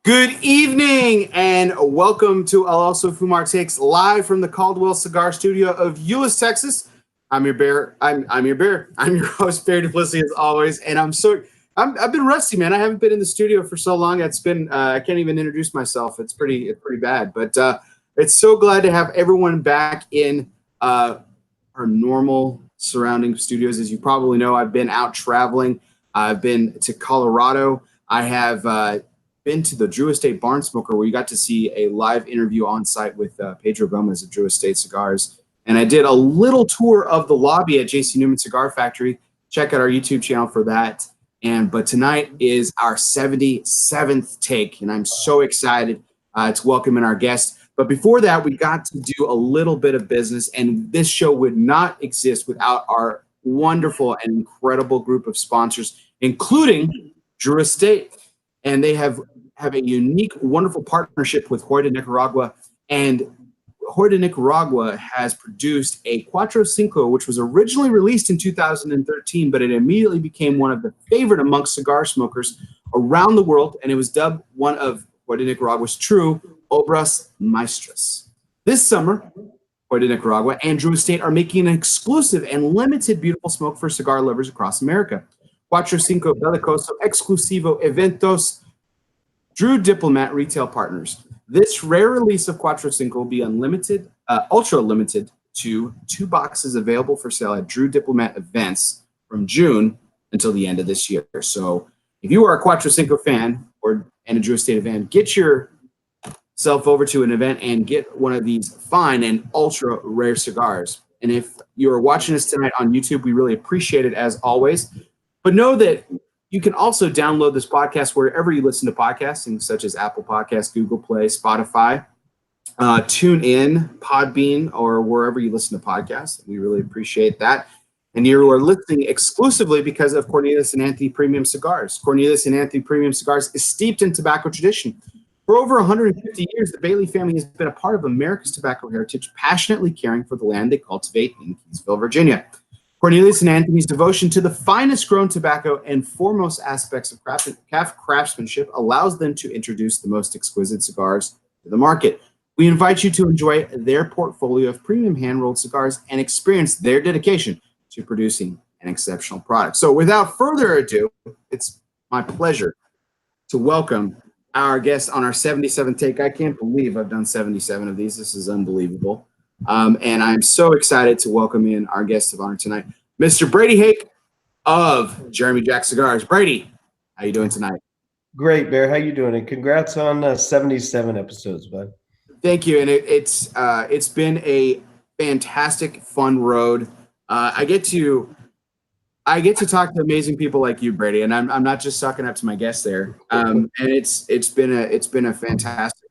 Good evening and welcome to Also Fumar Takes live from the Caldwell Cigar Studio of Euless, Texas. I'm your bear. I'm your bear. I'm your host, Barry Duplessis, as always. And I've been rusty, man. I haven't been in the studio for so long. It's been I can't even introduce myself. It's pretty bad. But it's so glad to have everyone back in our normal surrounding studios. As you probably know, I've been out traveling. I've been to Colorado. I have been to the Drew Estate Barn Smoker, where you got to see a live interview on site with Pedro Gomez of Drew Estate Cigars. And I did a little tour of the lobby at JC Newman Cigar Factory. Check out our YouTube channel for that. But tonight is our 77th take, and I'm so excited to welcome in our guest. But before that, we got to do a little bit of business, and this show would not exist without our wonderful and incredible group of sponsors, including Drew Estate. And they have a unique, wonderful partnership with Hoy de Nicaragua. And Hoy de Nicaragua has produced a Cuatro Cinco, which was originally released in 2013, but it immediately became one of the favorite amongst cigar smokers around the world. And it was dubbed one of Hoy de Nicaragua's true obras maestras. This summer, Hoy de Nicaragua and Drew Estate are making an exclusive and limited beautiful smoke for cigar lovers across America. Cuatro Cinco Belicoso Exclusivo Eventos, Drew Diplomat Retail Partners. This rare release of Cuatro Cinco will be unlimited, ultra limited to 2 boxes available for sale at Drew Diplomat events from June until the end of this year. So if you are a Cuatro Cinco fan and a Drew Estate event, get yourself over to an event and get one of these fine and ultra rare cigars. And if you are watching us tonight on YouTube, we really appreciate it as always. But know that you can also download this podcast wherever you listen to podcasting, such as Apple Podcasts, Google Play, Spotify, TuneIn, Podbean, or wherever you listen to podcasts. We really appreciate that. And you are listening exclusively because of Cornelius and Anthony Premium Cigars. Cornelius and Anthony Premium Cigars is steeped in tobacco tradition. For over 150 years, the Bailey family has been a part of America's tobacco heritage, passionately caring for the land they cultivate in Keysville, Virginia. Cornelius and Anthony's devotion to the finest grown tobacco and foremost aspects of craftsmanship allows them to introduce the most exquisite cigars to the market. We invite you to enjoy their portfolio of premium hand-rolled cigars and experience their dedication to producing an exceptional product. So without further ado, it's my pleasure to welcome our guest on our 77th take. I can't believe I've done 77 of these. This is unbelievable. And I'm so excited to welcome in our guest of honor tonight, Mr. Brady Hayek of Jeremy Jack Cigars. Brady, how you doing tonight? Great, Bear. How you doing? And congrats on 77 episodes, bud. Thank you. And it's been a fantastic, fun road. I get to talk to amazing people like you, Brady, and I'm not just sucking up to my guests there. And it's been a fantastic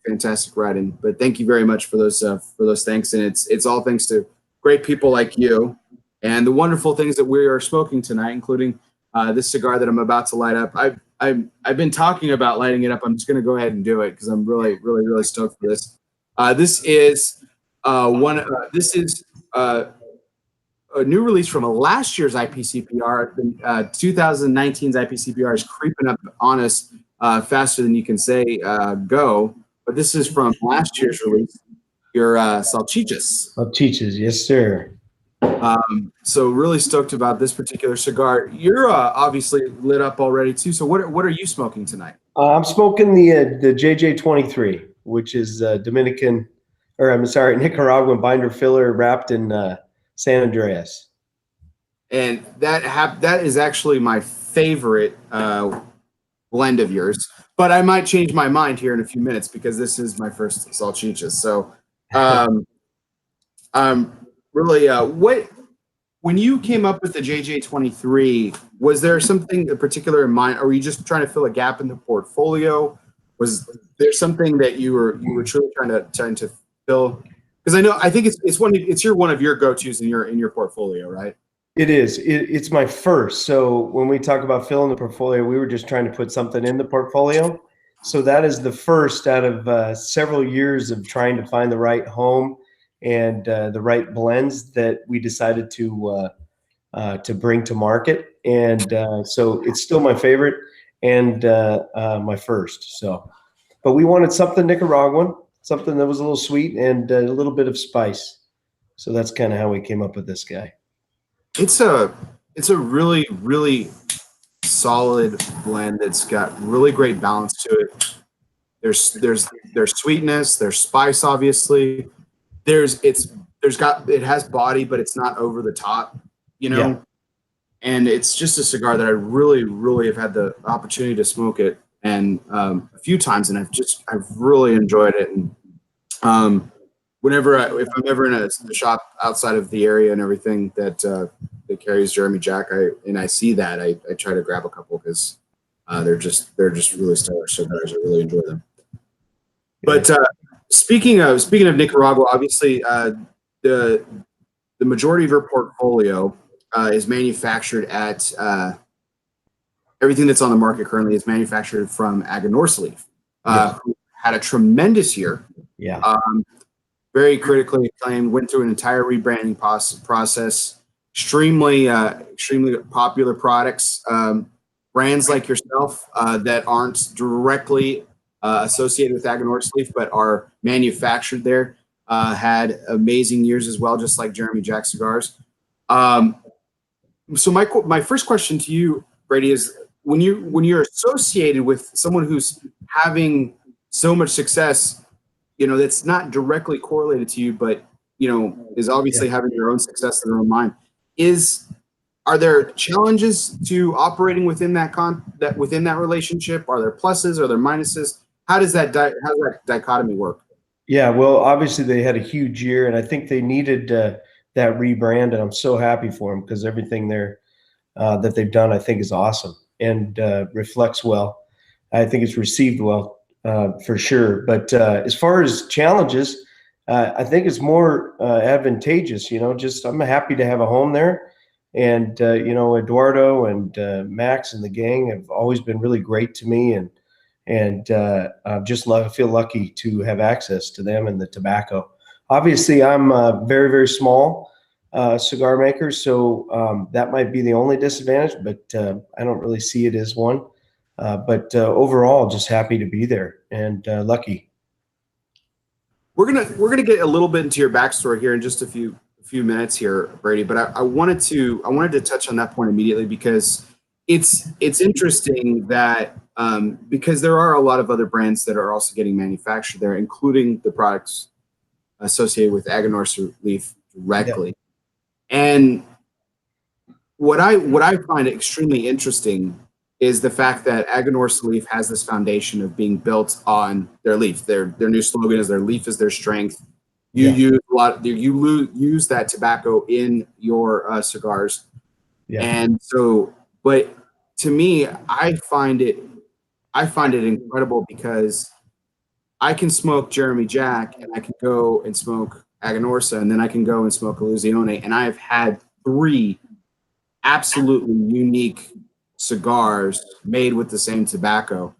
ride. But thank you very much for those thanks. And it's all thanks to great people like you and the wonderful things that we are smoking tonight, including this cigar that I'm about to light up. I've been talking about lighting it up. I'm just going to go ahead and do it because I'm really stoked for this. This is a new release from last year's IPCPR. 2019's IPCPR is creeping up on us faster than you can say go. But this is from last year's release, your Salchichas. Salchichas, yes, sir. So really stoked about this particular cigar. You're obviously lit up already too. So what are you smoking tonight? I'm smoking the JJ23, which is Nicaraguan binder filler wrapped in San Andreas. And that is actually my favorite blend of yours. But I might change my mind here in a few minutes because this is my first Salchichas. So really, when you came up with the JJ23, was there something in particular in mind, or were you just trying to fill a gap in the portfolio? Was there something that you were truly trying to fill? Because I think it's one of your go-tos in your portfolio, right? It is. It's my first. So when we talk about filling the portfolio, we were just trying to put something in the portfolio. So that is the first out of several years of trying to find the right home and the right blends that we decided to bring to market. And so it's still my favorite and my first. So but we wanted something Nicaraguan, something that was a little sweet and a little bit of spice. So that's kind of how we came up with this guy. It's a really, really solid blend that's got really great balance to it. There's sweetness, there's spice, obviously. It has body, but it's not over the top, you know. Yeah. And it's just a cigar that I really, really have had the opportunity to smoke it and a few times, and I've really enjoyed it. And if I'm ever in a shop outside of the area and everything that carries Jeremy Jack, I see that, I try to grab a couple because they're just really stellar cigars. I really enjoy them. But speaking of Nicaragua, obviously the majority of your portfolio is manufactured at everything that's on the market currently is manufactured from Aganorsa Leaf, who had a tremendous year. Yeah. Very critically acclaimed, went through an entire rebranding process, extremely popular products. Brands like yourself that aren't directly associated with Aganorsa Leaf but are manufactured there had amazing years as well, just like Jeremy Jack Cigars. So my first question to you, Brady, is when you're associated with someone who's having so much success, you know, that's not directly correlated to you, but you know, is obviously having your own success in their own mind. Are there challenges to operating within that relationship? Are there pluses? Are there minuses? How does that dichotomy work? Yeah, well, obviously they had a huge year, and I think they needed that rebrand, and I'm so happy for them because everything there that they've done, I think, is awesome and reflects well. I think it's received well for sure. But as far as challenges, I think it's more advantageous. You know, just I'm happy to have a home there, and you know, Eduardo and Max and the gang have always been really great to me, and I feel lucky to have access to them and the tobacco. Obviously, I'm a very, very small cigar maker, so that might be the only disadvantage, but I don't really see it as one. But overall, just happy to be there and lucky. We're gonna get a little bit into your backstory here in just a few minutes here, Brady. But I wanted to touch on that point immediately because it's interesting that because there are a lot of other brands that are also getting manufactured there, including the products associated with Aganorsa Leaf directly. Yeah. And what I find extremely interesting is the fact that Aganorsa Leaf has this foundation of being built on their leaf. Their new slogan is "Their leaf is their strength." You use that tobacco in your cigars, and so. But to me, I find it incredible because I can smoke Jeremy Jack and I can go and smoke Aganorsa, and then I can go and smoke Illusione, and I have had 3 absolutely unique cigars made with the same tobacco.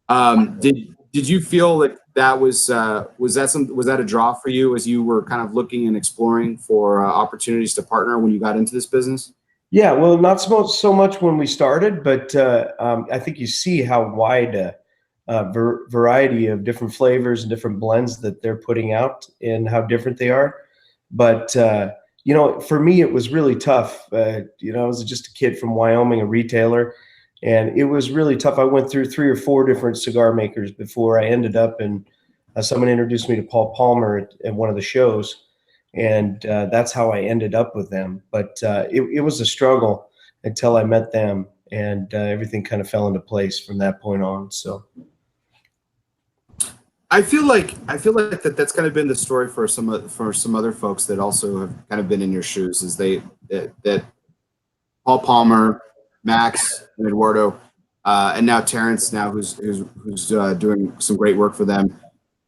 Did you feel that was that a draw for you as you were kind of looking and exploring for opportunities to partner when you got into this business? Yeah, well, not so much when we started, but I think you see how wide a variety of different flavors and different blends that they're putting out and how different they are. But you know, for me, it was really tough. You know, I was just a kid from Wyoming, a retailer, and it was really tough. I went through 3 or 4 different cigar makers before I ended up, and someone introduced me to Paul Palmer at one of the shows, and that's how I ended up with them. But it was a struggle until I met them, and everything kind of fell into place from that point on. So. I feel like that's kind of been the story for some other folks that also have kind of been in your shoes. Is that Paul Palmer, Max, and Eduardo, and now Terrence, who's doing some great work for them,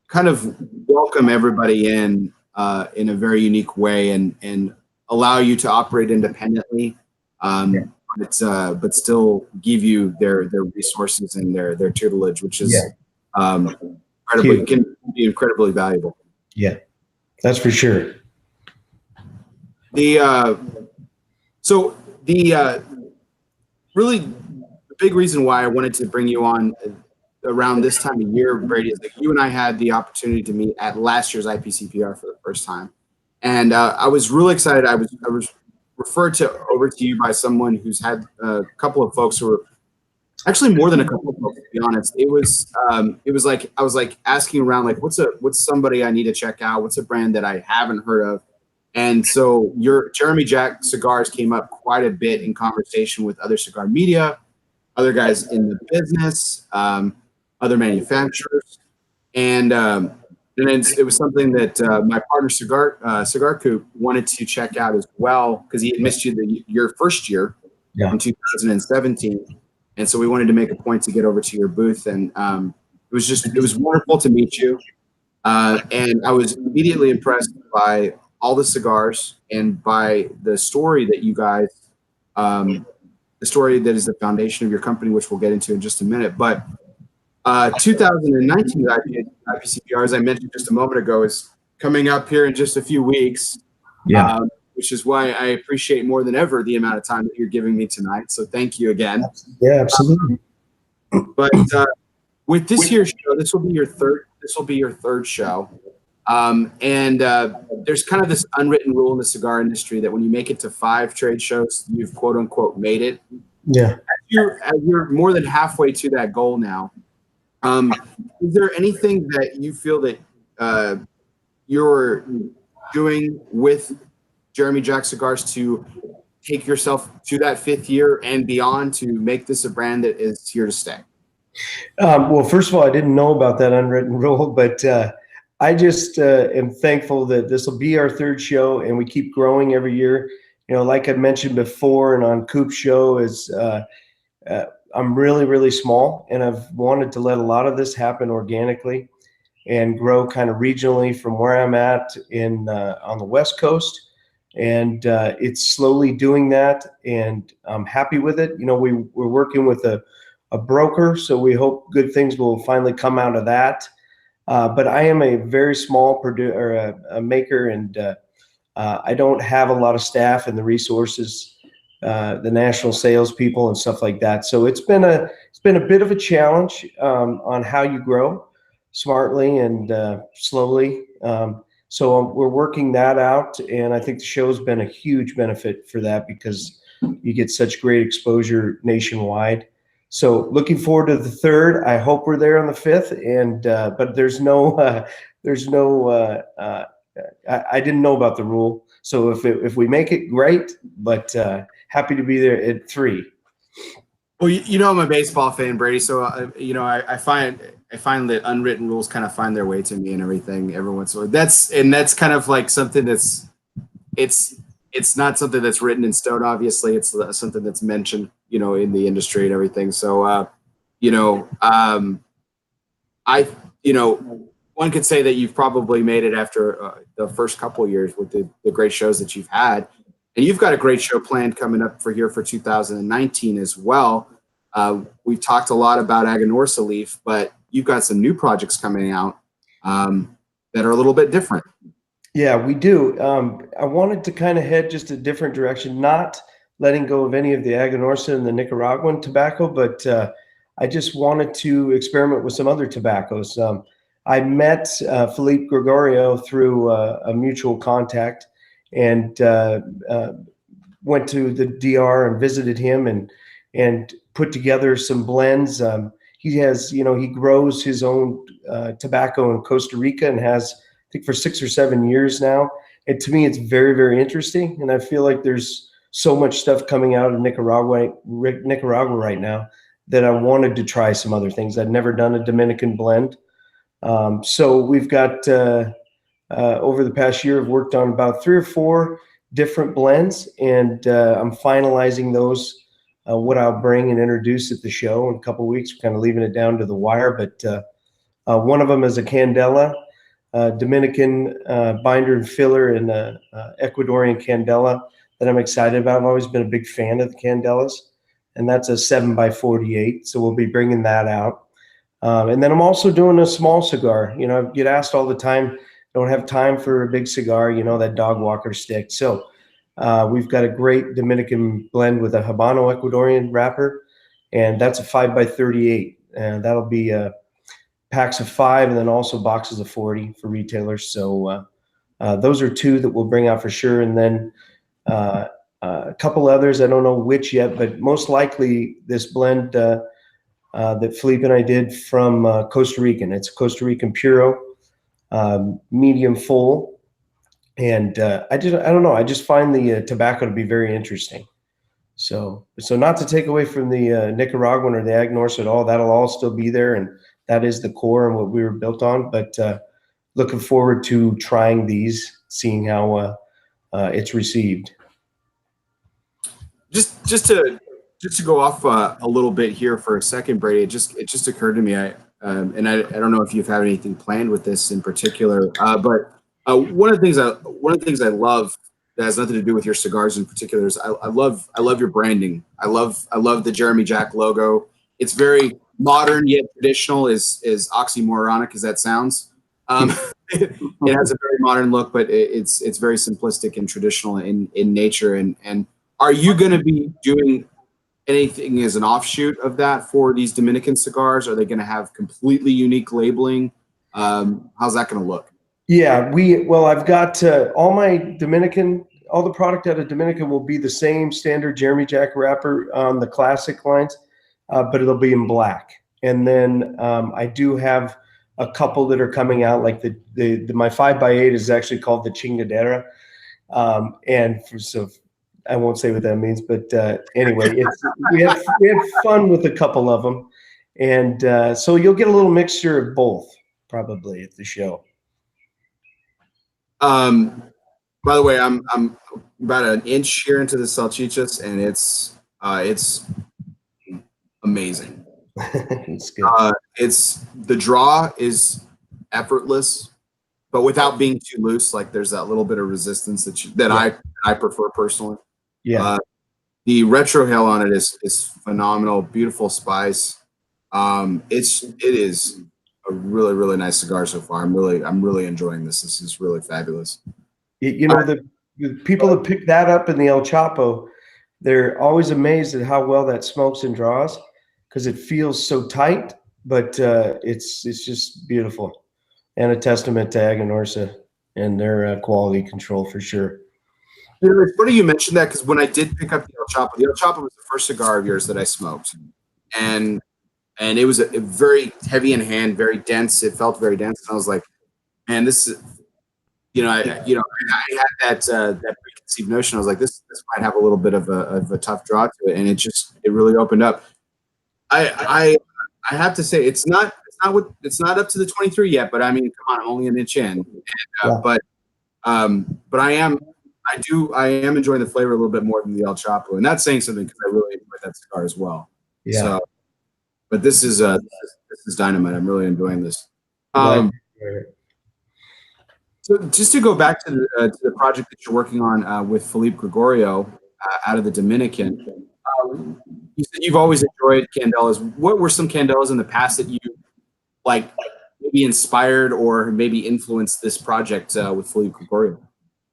kind of welcome everybody in a very unique way and allow you to operate independently, but still give you their resources and their tutelage, which is. Can be incredibly valuable. Yeah, that's for sure. Really the big reason why I wanted to bring you on around this time of year, Brady, is like you and I had the opportunity to meet at last year's IPCPR for the first time, and I was really excited. I was referred over to you by someone who's had a couple of folks who were actually more than a couple of folks, to be honest. It was like I was like asking around, like what's somebody I need to check out? What's a brand that I haven't heard of? And so your Jeremy Jack Cigars came up quite a bit in conversation with other cigar media, other guys in the business, other manufacturers, and it was something that my partner Cigar CoOp wanted to check out as well because he had missed you your first year in 2017, and so we wanted to make a point to get over to your booth, and it was wonderful to meet you, and I was immediately impressed by all the cigars and by the story that you guys, the story that is the foundation of your company, which we'll get into in just a minute. But 2019 IPCPR, as I mentioned just a moment ago, is coming up here in just a few weeks. Yeah. Which is why I appreciate more than ever the amount of time that you're giving me tonight. So thank you again. Yeah, absolutely. But with this year's show, this will be your third show. There's kind of this unwritten rule in the cigar industry that when you make it to 5 trade shows, you've quote unquote made it. Yeah. As you're more than halfway to that goal now, is there anything that you feel that you're doing with Jeremy Jack Cigars to take yourself to that 5th year and beyond to make this a brand that is here to stay? Well, first of all, I didn't know about that unwritten rule, but I just am thankful that this will be our 3rd show and we keep growing every year. You know, like I mentioned before and on CoOp Show is I'm really, really small, and I've wanted to let a lot of this happen organically and grow kind of regionally from where I'm at on the West Coast. And it's slowly doing that, and I'm happy with it. You know, we're working with a broker, so we hope good things will finally come out of that. But I am a very small a maker, and I don't have a lot of staff and the resources, the national salespeople and stuff like that. So it's been a bit of a challenge on how you grow smartly and slowly. So we're working that out, and I think the show's been a huge benefit for that because you get such great exposure nationwide. So looking forward to the 3rd. I hope we're there on the 5th, and but I didn't know about the rule. So if we make it, great, but happy to be there at 3. Well, you know I'm a baseball fan, Brady. So I find that unwritten rules kind of find their way to me and everything every once in a while. That's kind of like something that's it's not something that's written in stone. Obviously, it's something that's mentioned, in the industry and everything. So one could say that you've probably made it after the first couple of years with the great shows that you've had. And you've got a great show planned coming up for 2019 as well. We've talked a lot about Aganorsa Leaf, but you've got some new projects coming out that are a little bit different. Yeah, we do. I wanted to kind of head just a different direction, not letting go of any of the Aganorsa and the Nicaraguan tobacco, but I just wanted to experiment with some other tobaccos. I met Felipe Gregorio through a mutual contact, and went to the DR and visited him and put together some blends. He grows his own tobacco in Costa Rica and has, I think, for 6 or 7 years now. And to me, it's very, very interesting. And I feel like there's so much stuff coming out of Nicaragua right now that I wanted to try some other things. I'd never done a Dominican blend. So we've got, over the past year, I've worked on about 3 or 4 different blends, and I'm finalizing those, what I'll bring and introduce at the show in a couple of weeks. We're kind of leaving it down to the wire, but one of them is a Candela, Dominican binder and filler, and Ecuadorian Candela that I'm excited about. I've always been a big fan of the Candelas, and that's a 7x48, so we'll be bringing that out. And then I'm also doing a small cigar. I get asked all the time, don't have time for a big cigar, that dog walker stick. So we've got a great Dominican blend with a Habano Ecuadorian wrapper, and that's a 5x38. and that'll be packs of 5 and then also boxes of 40 for retailers. So those are 2 that we'll bring out for sure, and then a couple others. I don't know which yet, but most likely this blend that Felipe and I did from Costa Rican. It's Costa Rican Puro, medium full, and I don't know. I just find the tobacco to be very interesting. So not to take away from the Nicaraguan or the Agnorsa at all. That'll all still be there, and that is the core and what we were built on. But looking forward to trying these, seeing how it's received. Just to go off a little bit here for a second, Brady. It just occurred to me. I don't know if you've had anything planned with this in particular, but one of the things I love that has nothing to do with your cigars in particular is I love your branding. I love the Jeremy Jack logo. It's very modern yet traditional, as oxymoronic as that sounds. It has a very modern look, but it's very simplistic and traditional in nature. And are you going to be doing anything as an offshoot of that for these Dominican cigars? Are they going to have completely unique labeling? How's that going to look? Yeah, I've got all the product out of Dominican will be the same standard Jeremy Jack wrapper on the classic lines, but it'll be in black. And then I do have a couple that are coming out, like my 5x8 is actually called the Chingadera. So I won't say what that means, but anyway, we had fun with a couple of them. And so you'll get a little mixture of both probably at the show. By the way, I'm about an inch here into the salchichas, and it's amazing. It's good. The draw is effortless, but without being too loose. Like there's that little bit of resistance that I prefer personally. Yeah. The retrohale on it is phenomenal. Beautiful spice. It is a really, really nice cigar so far. I'm really enjoying this. This is really fabulous. The people that pick that up in the El Chapo, they're always amazed at how well that smokes and draws, because it feels so tight, but it's just beautiful, and a testament to Aganorsa and their quality control for sure. It's funny you mentioned that, because when I did pick up the El Chapo was the first cigar of yours that I smoked, and it was a very heavy in hand, very dense. It felt very dense, and I was like, man, this is, I had that preconceived notion. I was like, this might have a little bit of a tough draw to it, and it really opened up. I have to say it's not up to the 23 yet, but I mean, come on, I'm only an inch in, but I am enjoying the flavor a little bit more than the El Chapo, and that's saying something, because I really enjoy that cigar as well. Yeah. So, but this is dynamite. I'm really enjoying this. So just to go back to the project that you're working on with Felipe Gregorio out of the Dominican, you said you've always enjoyed candelas. What were some candelas in the past that you like maybe inspired or maybe influenced this project with Felipe Gregorio?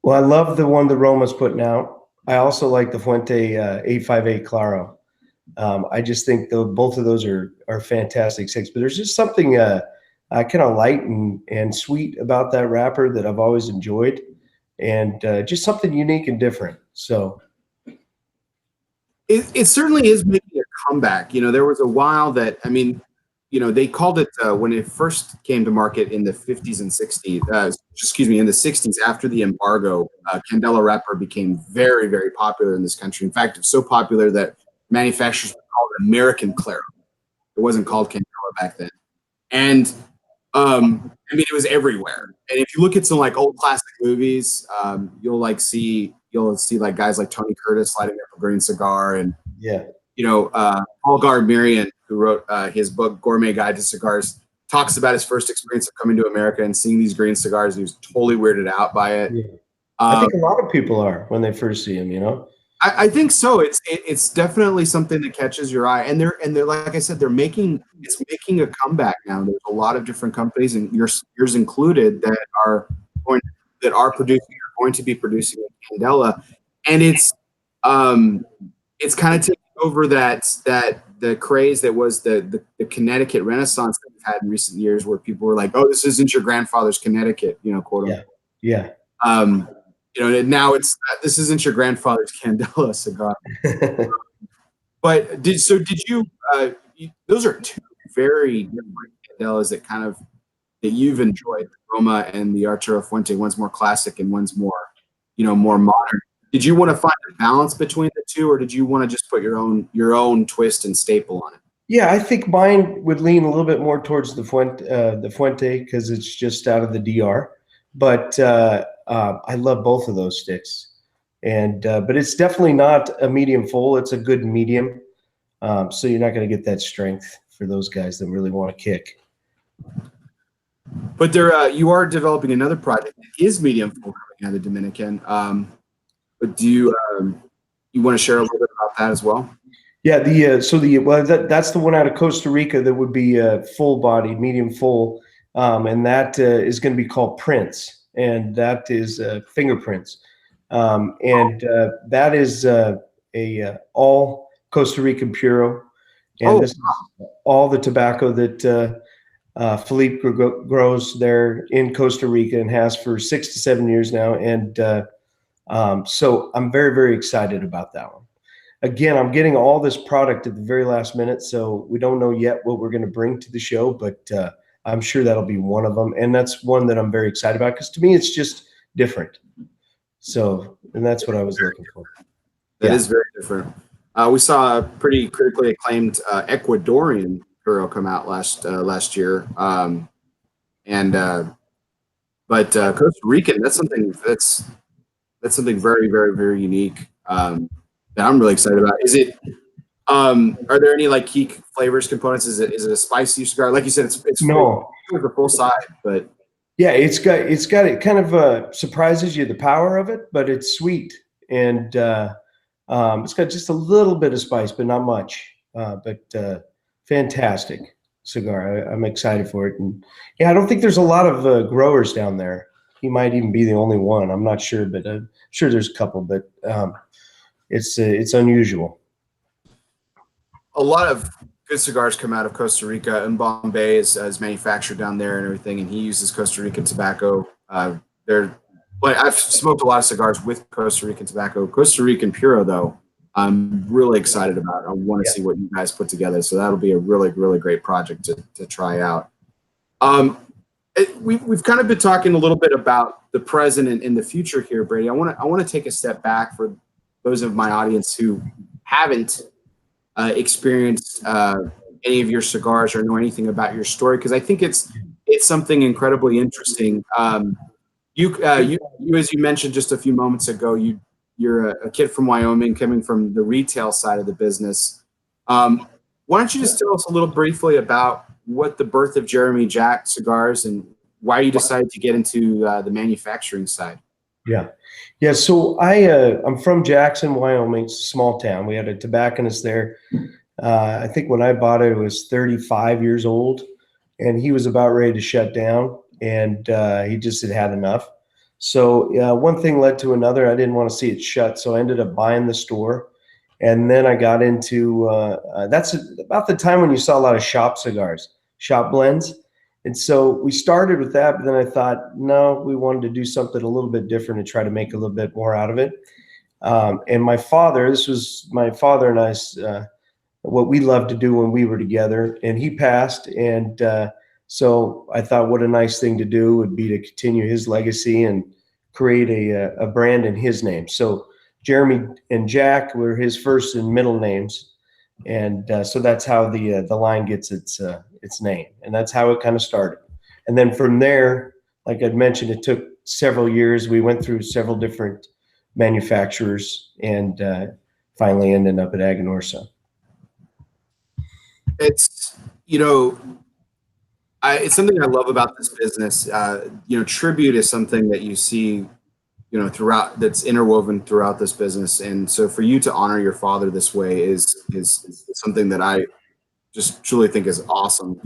Well, I love the one that Roma's putting out. I also like the Fuente 858 Claro. I just think both of those are fantastic sticks, but there's just something kind of light and sweet about that wrapper that I've always enjoyed, and just something unique and different. So it certainly is making a comeback. There was a while that, I mean, they called it when it first came to market in the 50s and 60s, in the 60s, after the embargo, Candela wrapper became very, very popular in this country. In fact, it's so popular that manufacturers would call it American Claro. It wasn't called Candela back then. And I mean, it was everywhere. And if you look at some like old classic movies, you'll see like guys like Tony Curtis lighting up a green cigar, and Paul Gardnerian, who wrote his book Gourmet Guide to Cigars, talks about his first experience of coming to America and seeing these green cigars. And he was totally weirded out by it. Yeah. I think a lot of people are when they first see them. I think so. It's definitely something that catches your eye, and they're like I said, it's making a comeback now. There's a lot of different companies, and yours included, that are going to be producing Candela, and it's kind of taking over that the craze that was the Connecticut Renaissance that we've had in recent years, where people were like, "Oh, this isn't your grandfather's Connecticut," quote unquote. Yeah. Now it's this isn't your grandfather's Candela cigar. But did you? Those are two very different Candelas that you've enjoyed, the Roma and the Arturo Fuente. One's more classic and one's more, more modern. Did you want to find a balance between the two, or did you want to just put your own twist and staple on it? Yeah, I think mine would lean a little bit more towards the Fuente because it's just out of the DR. But I love both of those sticks, and but it's definitely not a medium full. It's a good medium, so you're not going to get that strength for those guys that really want to kick. But you are developing another project that is medium full coming out of the Dominican. But do you want to share a little bit about that as well? Yeah, that's the one out of Costa Rica that would be full body, medium full, and that is going to be called Prince, and that is fingerprints, and that is a all Costa Rican Puro, and this is all the tobacco that Philippe grows there in Costa Rica and has for 6 to 7 years now, and so I'm very, very excited about that one. Again, I'm getting all this product at the very last minute, so we don't know yet what we're going to bring to the show, but I'm sure that'll be one of them. And that's one that I'm very excited about because to me, it's just different. So, and that's what I was looking for. That is very different. We saw a pretty critically acclaimed Ecuadorian Puro come out last year. But Costa Rican, that's something very, very, very unique. That I'm really excited about. Is it? Are there any like key flavors, components? Is it a spicy cigar? Like you said, it's no the full side, but yeah, it's got it kind of surprises you the power of it, but it's sweet and it's got just a little bit of spice, but not much. But fantastic cigar. I'm excited for it, and yeah, I don't think there's a lot of growers down there. He might even be the only one. I'm not sure, but I'm sure there's a couple. But it's unusual. A lot of good cigars come out of Costa Rica, and Bombay is manufactured down there and everything, and he uses Costa Rican tobacco. But I've smoked a lot of cigars with Costa Rican tobacco. Costa Rican Puro, though, I'm really excited about. I want to see what you guys put together, so that'll be a really, really great project to try out. We've kind of been talking a little bit about the present and the future here, Brady. I want to take a step back for those of my audience who haven't experienced any of your cigars or know anything about your story, because I think it's something incredibly interesting. You as you mentioned just a few moments ago, you're a kid from Wyoming coming from the retail side of the business. Why don't you just tell us a little briefly about what the birth of Jeremy Jack Cigars and why you decided to get into the manufacturing side? Yeah. So I'm from Jackson, Wyoming. It's a small town. We had a tobacconist there. I think when I bought it, it was 35 years old, and he was about ready to shut down, and he just had enough. So one thing led to another. I didn't want to see it shut, so I ended up buying the store. And then I got into that's about the time when you saw a lot of shop cigars, shop blends. And so we started with that, but then I thought, no, we wanted to do something a little bit different and try to make a little bit more out of it. And this was my father and I's, what we loved to do when we were together, and he passed. And so I thought what a nice thing to do would be to continue his legacy and create a brand in his name. So Jeremy and Jack were his first and middle names. And so that's how the line gets its name, and that's how it kind of started. And then from there, like I'd mentioned, it took several years. We went through several different manufacturers, and finally ended up at Aganorsa. It's it's something I love about this business. Tribute is something that you see throughout, that's interwoven throughout this business. And so for you to honor your father this way is something that I just truly think is awesome.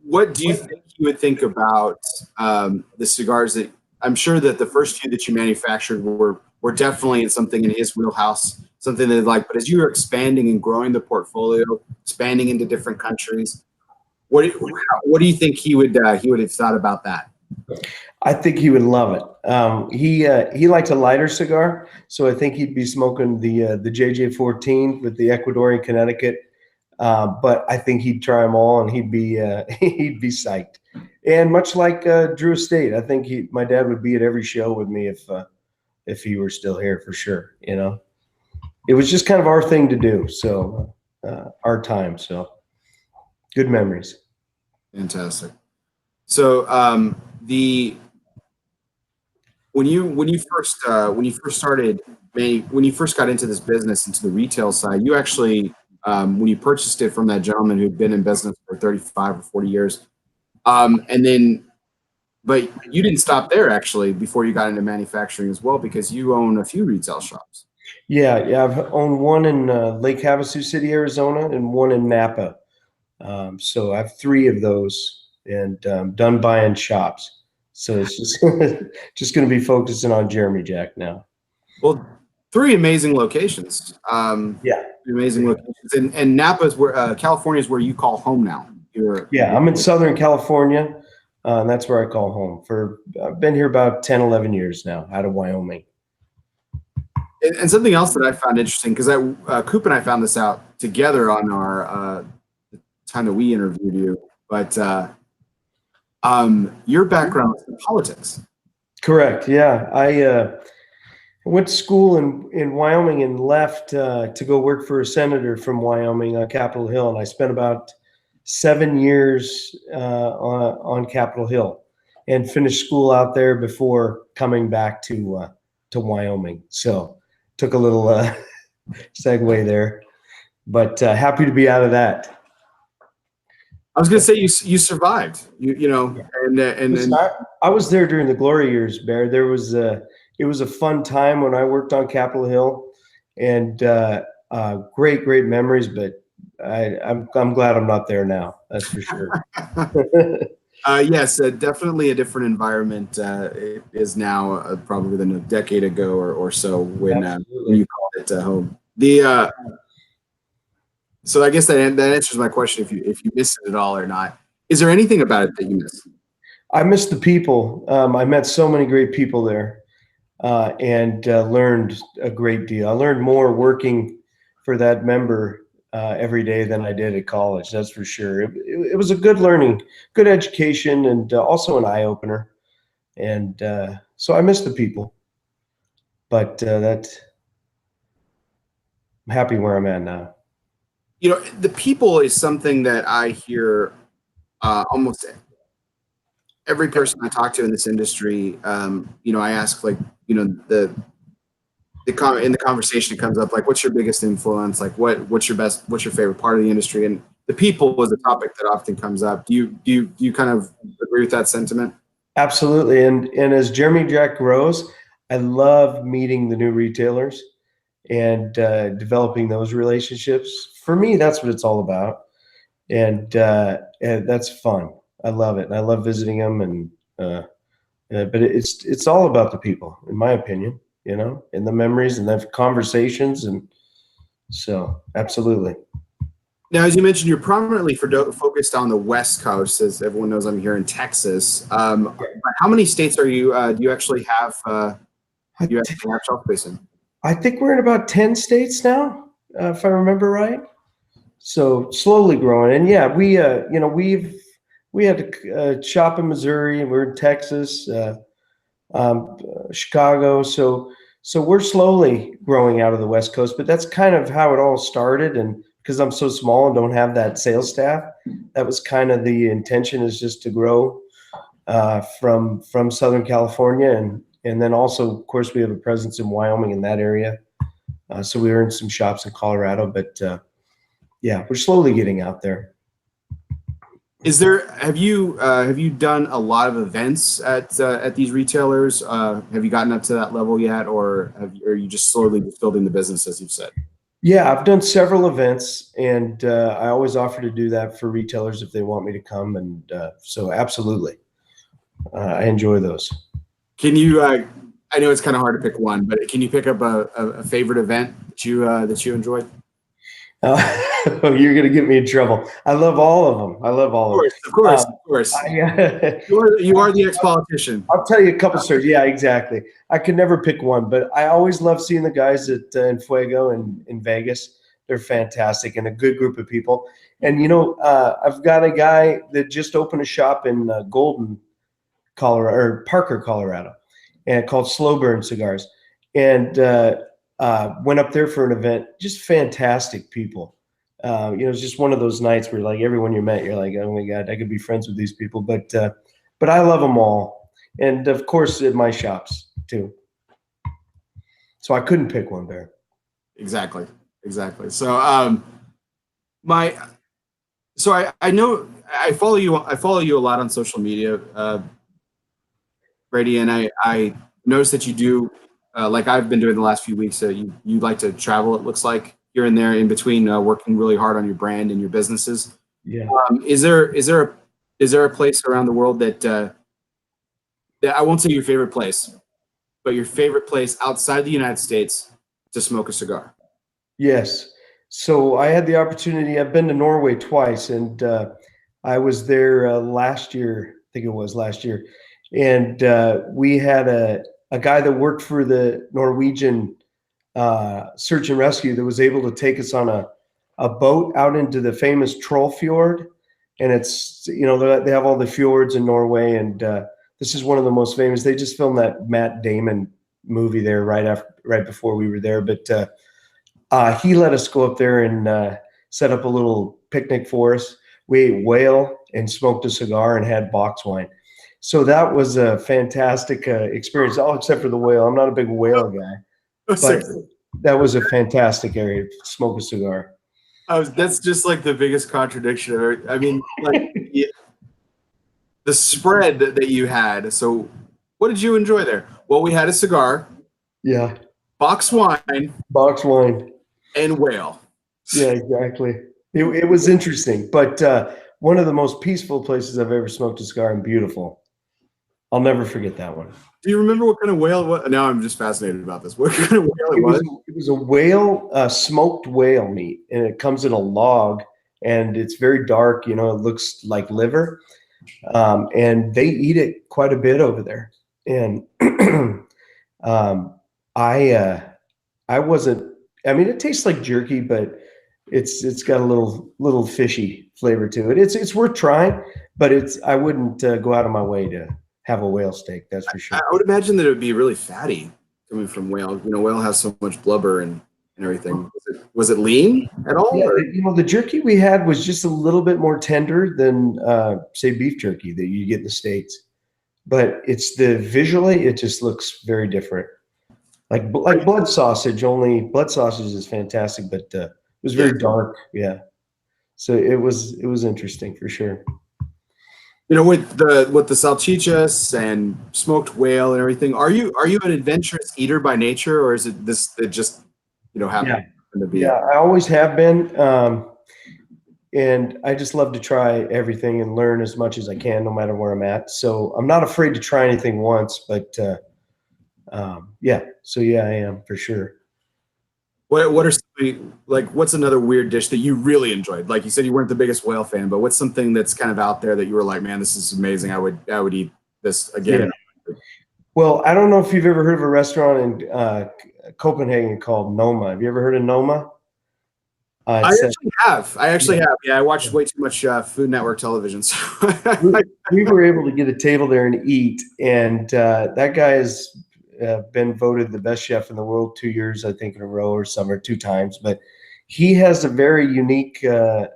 What do you think you would think about the cigars that I'm sure that the first few that you manufactured were definitely something in his wheelhouse, something that like, but as you were expanding and growing the portfolio, expanding into different countries, what do you think he would have thought about that? I think he would love it. He likes a lighter cigar, so I think he'd be smoking the JJ14 with the Ecuadorian Connecticut. But I think he'd try them all, and he'd be he'd be psyched. And much like Drew Estate, I think my dad would be at every show with me if he were still here, for sure. You know, it was just kind of our thing to do. So our time. So good memories. Fantastic. So when you first got into this business, into the retail side, you actually when you purchased it from that gentleman who'd been in business for 35 or 40 years, but you didn't stop there actually before you got into manufacturing as well, because you own a few retail shops. Yeah. I've owned one in Lake Havasu City, Arizona, and one in Napa. So I have 3 of those, and done buying shops. So it's just going to be focusing on Jeremy Jack now. Well, 3 amazing locations. Yeah, amazing locations, and Napa is where California is where you call home now. I'm in Southern California, and that's where I call home. I've been here about 10, 11 years now, out of Wyoming. And something else that I found interesting, because Coop and I found this out together on our time that we interviewed you, but your background is in politics. Correct. Yeah, I went to school in Wyoming and left to go work for a senator from Wyoming on Capitol Hill, and I spent about 7 years on Capitol Hill, and finished school out there before coming back to Wyoming. So took a little segue there, but happy to be out of that. I was going to say you survived. You know, and I was there during the glory years, Bear. It was a fun time when I worked on Capitol Hill, and great memories. But I'm glad I'm not there now. That's for sure. Yes, definitely a different environment. It is now probably than a decade ago or so when you called it home. So I guess that answers my question. If you missed it at all or not, is there anything about it that you miss? I miss the people. I met so many great people there, and learned a great deal. I learned more working for that member every day than I did at college. That's for sure. It was a good learning, good education, and also an eye opener. And so I miss the people, but I'm happy where I'm at now. You know, the people is something that I hear almost every person I talk to in this industry. You know, I ask, like, you know, in the conversation it comes up, like, what's your biggest influence? Like, what's your favorite part of the industry? And the people is a topic that often comes up. Do you kind of agree with that sentiment? Absolutely. And as Jeremy Jack grows, I love meeting the new retailers and developing those relationships. For me, that's what it's all about. And that's fun. I love it. And I love visiting them. And but it's all about the people, in my opinion, you know, and the memories and the conversations. And so absolutely. Now, as you mentioned, you're prominently focused on the West Coast. As everyone knows, I'm here in Texas. How many states are you? Do you actually have? You actually have shelf space in? I think we're in about 10 states now, if I remember right. So slowly growing. And yeah, we you know, we had a shop in Missouri, and we're in Texas, Chicago. So we're slowly growing out of the West Coast, but that's kind of how it all started. And because I'm so small and don't have that sales staff, that was kind of the intention, is just to grow from Southern California. And then also, of course, we have a presence in Wyoming in that area. So we were in some shops in Colorado, but yeah, we're slowly getting out there. Have you done a lot of events at these retailers? Have you gotten up to that level yet, or are you just slowly building the business, as you've said? Yeah, I've done several events, and I always offer to do that for retailers if they want me to come. And so absolutely, I enjoy those. Can you I know it's kind of hard to pick one, but can you pick up a favorite event that you enjoyed? You're going to get me in trouble. I love all of them. I love all of them. Of course. You are the ex-politician. I'll tell you a couple stories. Yeah, exactly. I could never pick one, but I always love seeing the guys at in Fuego and in Vegas. They're fantastic and a good group of people. And, I've got a guy that just opened a shop in Golden, Colorado, or Parker, Colorado, and called Slow Burn Cigars. And went up there for an event. Just fantastic people. It's just one of those nights where, like, everyone you met, you're like, oh my God, I could be friends with these people. But I love them all, and of course at my shops too. So I couldn't pick one there. Exactly. So I know I follow you a lot on social media, Brady, and I noticed that you do. Like I've been doing the last few weeks, you like to travel, it looks like, here and there in between, working really hard on your brand and your businesses. Yeah. Is there a place around the world that I won't say your favorite place, but your favorite place outside the United States to smoke a cigar? Yes. So I had the opportunity. I've been to Norway twice, and I was there last year. I think it was last year, and we had a guy that worked for the Norwegian search and rescue that was able to take us on a boat out into the famous Troll Fjord. And it's, they have all the fjords in Norway. And this is one of the most famous. They just filmed that Matt Damon movie there right before we were there. But he let us go up there and set up a little picnic for us. We ate whale and smoked a cigar and had box wine. So that was a fantastic experience, all except for the whale. I'm not a big whale guy, but that was a fantastic area to smoke a cigar. That's just like the biggest contradiction ever. I mean, like the spread that you had. So what did you enjoy there? Well, we had a cigar. Yeah. Box wine. And whale. Yeah, exactly. It was interesting, but one of the most peaceful places I've ever smoked a cigar, and beautiful. I'll never forget that one. Do you remember what kind of whale it was? Now I'm just fascinated about this. What kind of whale it was? It was a whale, smoked whale meat, and it comes in a log, and it's very dark. It looks like liver, and they eat it quite a bit over there. And I wasn't. I mean, it tastes like jerky, but it's got a little fishy flavor to it. It's worth trying, but I wouldn't go out of my way to have a whale steak, that's for sure. I would imagine that it would be really fatty coming from whale. Whale has so much blubber and everything. Was it lean at all? Yeah, the jerky we had was just a little bit more tender than say beef jerky that you get in the States. But it's visually it just looks very different. Like blood sausage, only blood sausage is fantastic, but it was very dark. Yeah. So it was interesting for sure. With the salchichas and smoked whale and everything, are you an adventurous eater by nature, or is it this that just happened to be? Yeah, I always have been, and I just love to try everything and learn as much as I can, no matter where I'm at. So I'm not afraid to try anything once, but yeah. So yeah, I am for sure. What's another weird dish that you really enjoyed? Like you said, you weren't the biggest whale fan, but what's something that's kind of out there that you were like, man, this is amazing. I would eat this again. Yeah. Well, I don't know if you've ever heard of a restaurant in Copenhagen called Noma. Have you ever heard of Noma? I actually have. Yeah, I watched way too much Food Network television. So we were able to get a table there and eat, and that guy has been voted the best chef in the world 2 years, I think, in a row, or 2 times. But he has a very unique. We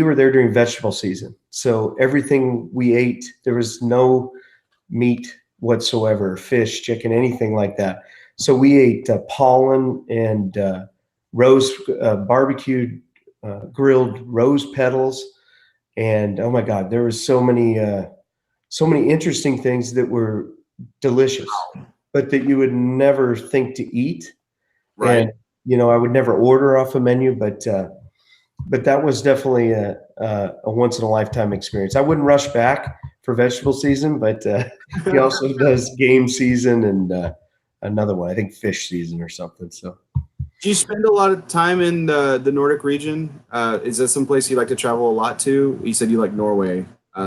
were there during vegetable season, so everything we ate, there was no meat whatsoever, fish, chicken, anything like that. So we ate pollen and barbecued, grilled rose petals, and oh my God, there was so many interesting things that were delicious, but that you would never think to eat. Right. And I would never order off a menu, but that was definitely a once in a lifetime experience. I wouldn't rush back for vegetable season, but he also does game season and another one, I think fish season or something. So. Do you spend a lot of time in the Nordic region? Is that some place you like to travel a lot to? You said you like Norway.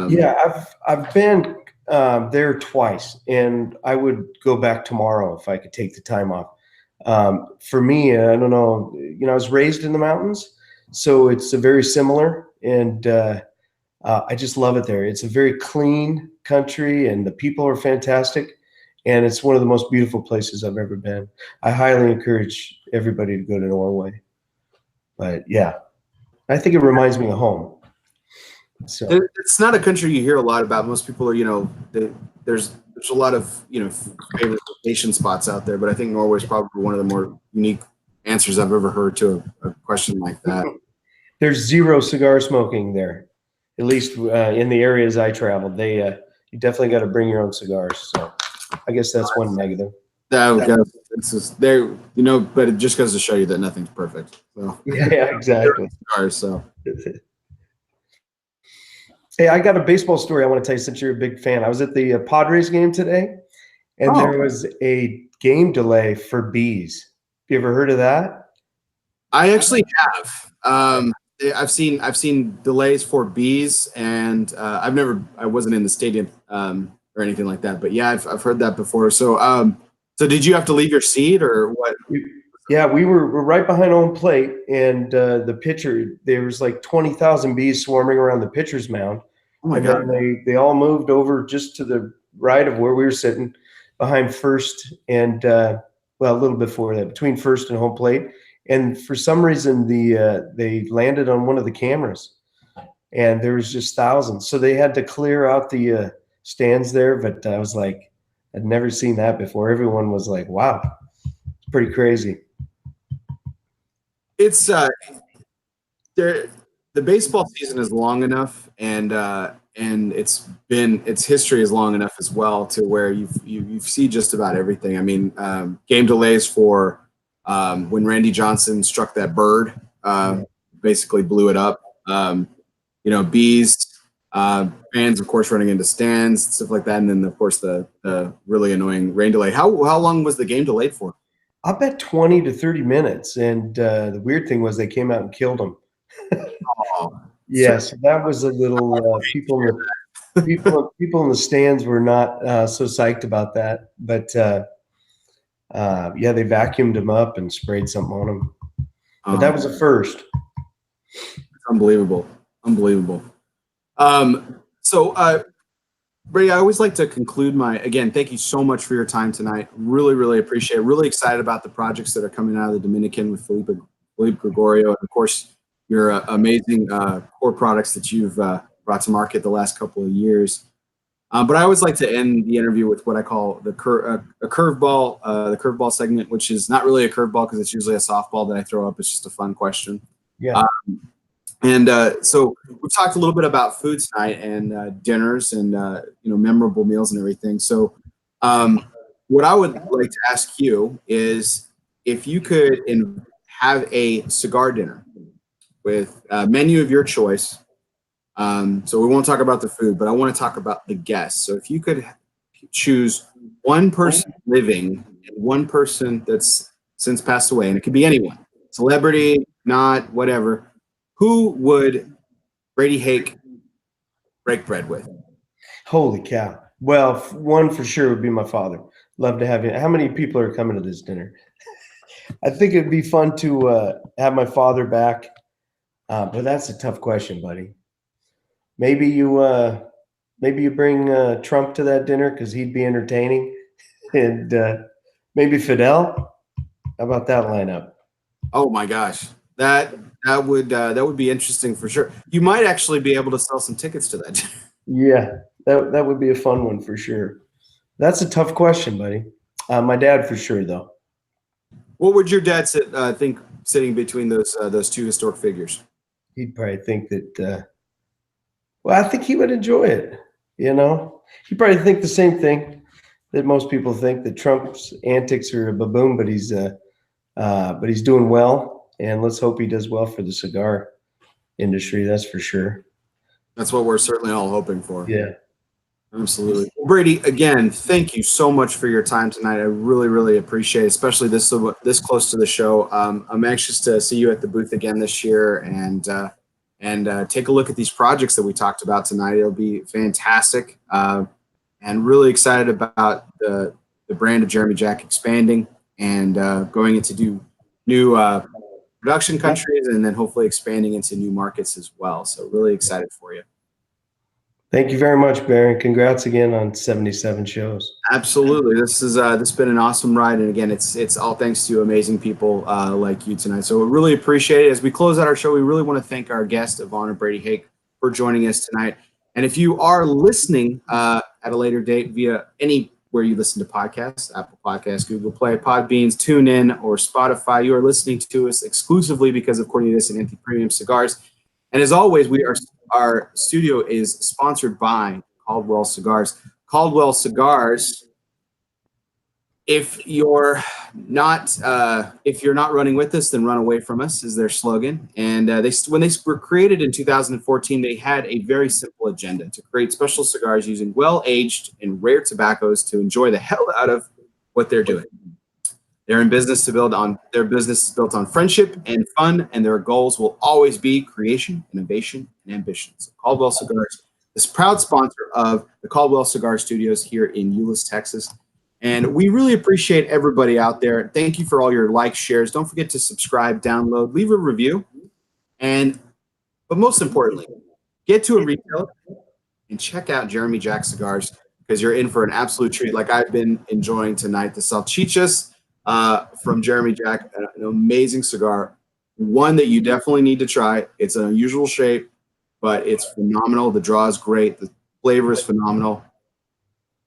Yeah, I've been there twice, and I would go back tomorrow if I could take the time off. For me, I don't know. I was raised in the mountains, so it's a very similar, and I just love it there. It's a very clean country, and the people are fantastic. And it's one of the most beautiful places I've ever been. I highly encourage everybody to go to Norway. But yeah, I think it reminds me of home. So it's not a country you hear a lot about. Most people are, there's a lot of, favorite vacation spots out there, but I think Norway is probably one of the more unique answers I've ever heard to a question like that. There's zero cigar smoking there, at least in the areas I traveled. You definitely got to bring your own cigars. So I guess that's one negative. It's just there, but it just goes to show you that nothing's perfect. So yeah, exactly. Cigars, so. Hey, I got a baseball story I want to tell you since you're a big fan. I was at the Padres game today, and there was a game delay for bees. You ever heard of that? I actually have. I've seen delays for bees, and I wasn't in the stadium or anything like that. But yeah, I've heard that before. So so did you have to leave your seat or what? Yeah, we were right behind home plate, and the pitcher, there was like 20,000 bees swarming around the pitcher's mound. Oh my God. Then they all moved over just to the right of where we were sitting, behind first and a little before that, between first and home plate. And for some reason, they landed on one of the cameras, and there was just thousands. So they had to clear out the stands there. But I was like, I'd never seen that before. Everyone was like, "Wow, it's pretty crazy." It's the baseball season is long enough, and its history is long enough as well to where you see just about everything. I mean, game delays for when Randy Johnson struck that bird, basically blew it up. Bees, fans of course running into stands, stuff like that, and then of course the really annoying rain delay. How long was the game delayed for? I bet 20 to 30 minutes. And the weird thing was they came out and killed him. Yes, that was a little people in the stands were not so psyched about that. But yeah, they vacuumed him up and sprayed something on him. But that was a first. It's unbelievable. So Brady, I always like to conclude again, thank you so much for your time tonight. Really, really appreciate it. Really excited about the projects that are coming out of the Dominican with Felipe Gregorio. And of course, your amazing core products that you've brought to market the last couple of years. But I always like to end the interview with what I call a curveball, the curveball segment, which is not really a curveball because it's usually a softball that I throw up. It's just a fun question. Yeah. So we've talked a little bit about food tonight and dinners and memorable meals and everything. So what I would like to ask you is if you could have a cigar dinner with a menu of your choice. So we won't talk about the food, but I want to talk about the guests. So if you could choose one person living and one person that's since passed away, and it could be anyone, celebrity, not whatever. Who would Brady Hayek break bread with? Holy cow. Well, one for sure would be my father. Love to have him. How many people are coming to this dinner? I think it'd be fun to have my father back. But that's a tough question, buddy. Maybe you bring Trump to that dinner because he'd be entertaining. And maybe Fidel. How about that lineup? Oh my gosh. That would be interesting for sure. You might actually be able to sell some tickets to that. Yeah, that would be a fun one for sure. That's a tough question, buddy. My dad for sure, though. What would your dad think sitting between those two historic figures? He'd probably think that. Well, I think he would enjoy it. He'd probably think the same thing that most people think, that Trump's antics are a baboon, but he's doing well. And let's hope he does well for the cigar industry. That's for sure. That's what we're certainly all hoping for. Yeah. Absolutely. Well, Brady, again, thank you so much for your time tonight. I really, really appreciate it, especially this close to the show. I'm anxious to see you at the booth again this year and take a look at these projects that we talked about tonight. It'll be fantastic, and really excited about the brand of Jeremy Jack expanding and going into new production countries, and then hopefully expanding into new markets as well. So really excited for you. Thank you very much, Baron. Congrats again on 77 shows. Absolutely. This has been an awesome ride. And again, it's all thanks to amazing people like you tonight. So we really appreciate it. As we close out our show, we really want to thank our guest of honor, Brady Hayek, for joining us tonight. And if you are listening at a later date via anywhere you listen to podcasts, Apple Podcasts, Google Play, Podbeans, TuneIn, or Spotify, you are listening to us exclusively because of Cornelius and Anthony Premium Cigars. And as always, our studio is sponsored by Caldwell Cigars. Caldwell Cigars. If you're not running with us, then run away from us is their slogan. And when they were created in 2014, they had a very simple agenda: to create special cigars using well-aged and rare tobaccos to enjoy the hell out of what they're doing. They're in business their business is built on friendship and fun, and their goals will always be creation, innovation, and ambition. So Caldwell Cigars is proud sponsor of the Caldwell Cigar Studios here in Euless, Texas. And we really appreciate everybody out there. Thank you for all your likes, shares. Don't forget to subscribe, download, leave a review. But most importantly, get to a retailer and check out Jeremy Jack Cigars, because you're in for an absolute treat like I've been enjoying tonight. The salchichas from Jeremy Jack, an amazing cigar, one that you definitely need to try. It's an unusual shape, but it's phenomenal. The draw is great. The flavor is phenomenal.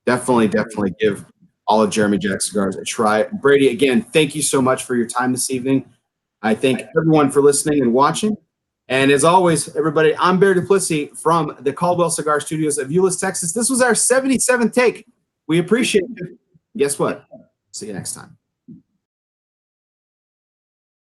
Definitely give all of Jeremy Jack Cigars a try. Brady, again, thank you so much for your time this evening. I thank everyone for listening and watching. And as always, everybody, I'm Bear Duplessis from the Caldwell Cigar Studios of Euless, Texas. This was our 77th take. We appreciate it. Guess what? See you next time.